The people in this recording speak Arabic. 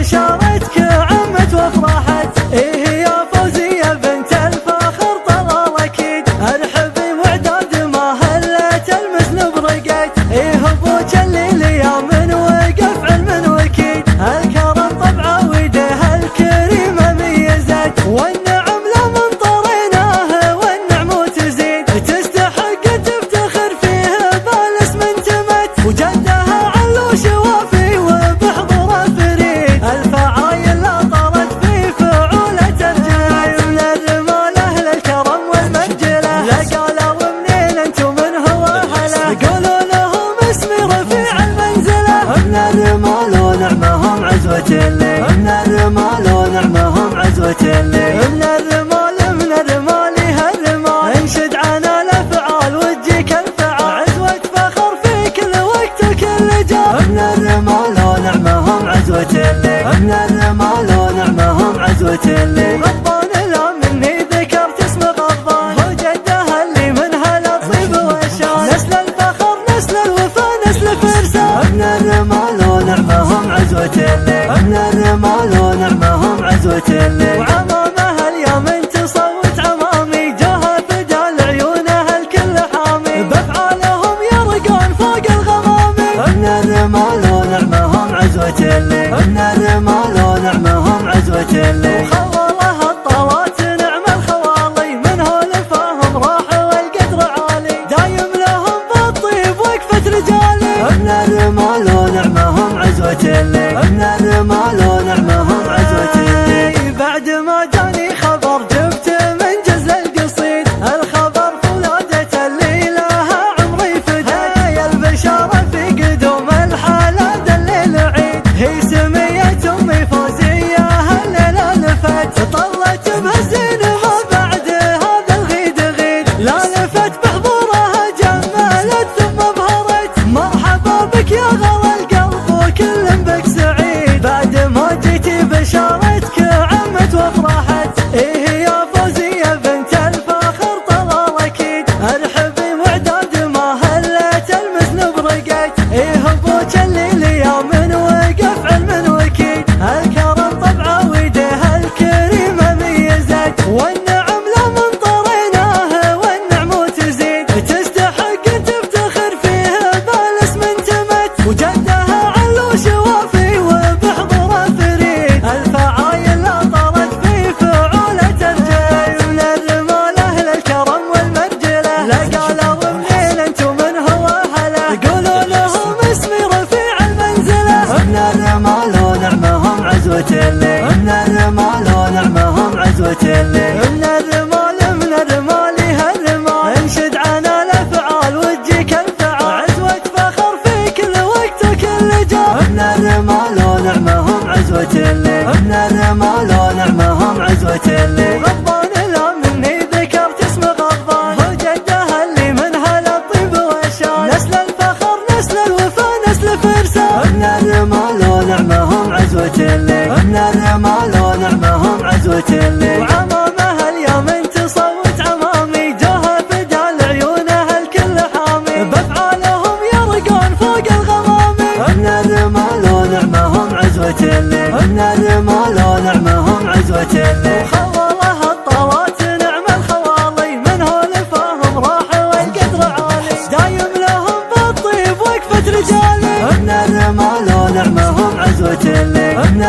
بشارتك عمت وافرحت. إيه يا فوزية بنت الفخر طلال أكيد، ارحبي وعداد ما هلت المثل برقت. إيه أبوك اللي ليامن وقف علم وكيد، الكرم طبعه ويده الكريمة ميزت. والنعم لمن طريناه والنعم تزيد، تستحق تفتخر فيه بالاسم انتمت. وجدها علوش وافي وبحضره فريد، الفعايل لا طرت في فعولة ترجع. من الرمال اهل الكرم والمنجله، لا قالوا منين انتم من هو اهله، قولوا لهم اسمي رفيع المنزله. من الرمال ونعمهم عزوة اللي، من الرمال ونعمهم عزوة اللي. من الرمال هالرمال انشد عنا الافعال وتجيك الفعال، عزوة فخر في كل وقت وكل جال. من الرمال ونعمهم عزوة اللي، من الرمال ونعمهم عزوة اللي. غضبان لا مني ذكرت اسم غضبان، هو جدها اللي منها الطيب والشان. نسل الفخر نسل الوفا نسل فرسان. من الرمال ونعمهم عزوة اللي، من الرمال ونعمهم عزوة اللي. وعمامها اليوم انت صوت عمامي، جاها فدا لعيونها الكل حامي، بافعالهم يرقون فوق الغمامي. من الرمال ونعمهم عزوة اللي، من الرمال ونعمهم عزوة اللي. خوالها الطوات نعم الخوالي، من هولفاهم راح والقدر عالي، دايم لهم بالطيب وقفة رجالي. من الرمال ونعمهم عزوة اللي، من الرمال ونعمهم عزوة اللي. بعد ما جاني خبر جبت من جزل القصيد، الخبر فولادة اللي لها عمري فدا. يا البشارة في قدوم الحالة الليل عيد، هي سمية امي فوزية هالليلة لفت. طلت بهالزين ما بعد هذا الغيد غيد، لا لفت بحضورها جملت ثم بهرت. مرحبا بك يا غلا القلب وكل بك سعيد، بعد ما جيتي بشارتك عمت وافرحت. إيه يا فوزية بنت الفخر طلال أكيد، ارحبي وعداد ما هلت المثل برقت. إيه أبوك اللي ليامن وقف علم وكيد، الكرم طبعه ويده الكريمة ميزت. والنعم لمن طريناه والنعم تزيد، تستحق تفتخر فيه بالاسم انتمت. وجدها علوش وافي وبحضره فريد، الفعايل لا طرت في فعولة ترجع. من الرمال اهل الكرم والمرجله، لا قالوا منين انتم من هو اهله، قولوا لهم اسمي رفيع المنزله. من الرمال ونعمهم عزوة اللي، من الرمال ونعمهم عزوة اللي. من الرمال هالرمال انشد عنا الافعال وتجيك الفعال، عزوة فخر في كل وقت وكل جال. من الرمال ونعمهم عزوة اللي، من الرمال ونعمهم عزوة اللي. غضبان لا مني ذكرت اسم غضبان، هو جدها اللي منها الطيب والشان. نسل الفخر نسل الوفا نسل فرسان. من الرمال ونعمهم عزوة اللي، من الرمال ونعمهم عزوة اللي. وعمامها اليوم انت صوت عمامي، جاها فدا لعيونها الكل حامي، بافعالهم يرقون فوق الغمامي. من الرمال ونعمهم عزوة اللي، من الرمال ونعمهم عزوة اللي. خوالها الطوات نعم الخوالي، من هولفاهم راح والقدر عالي، دايم لهم بالطيب وقفة رجالي. من الرمال ونعمهم عزوة اللي، من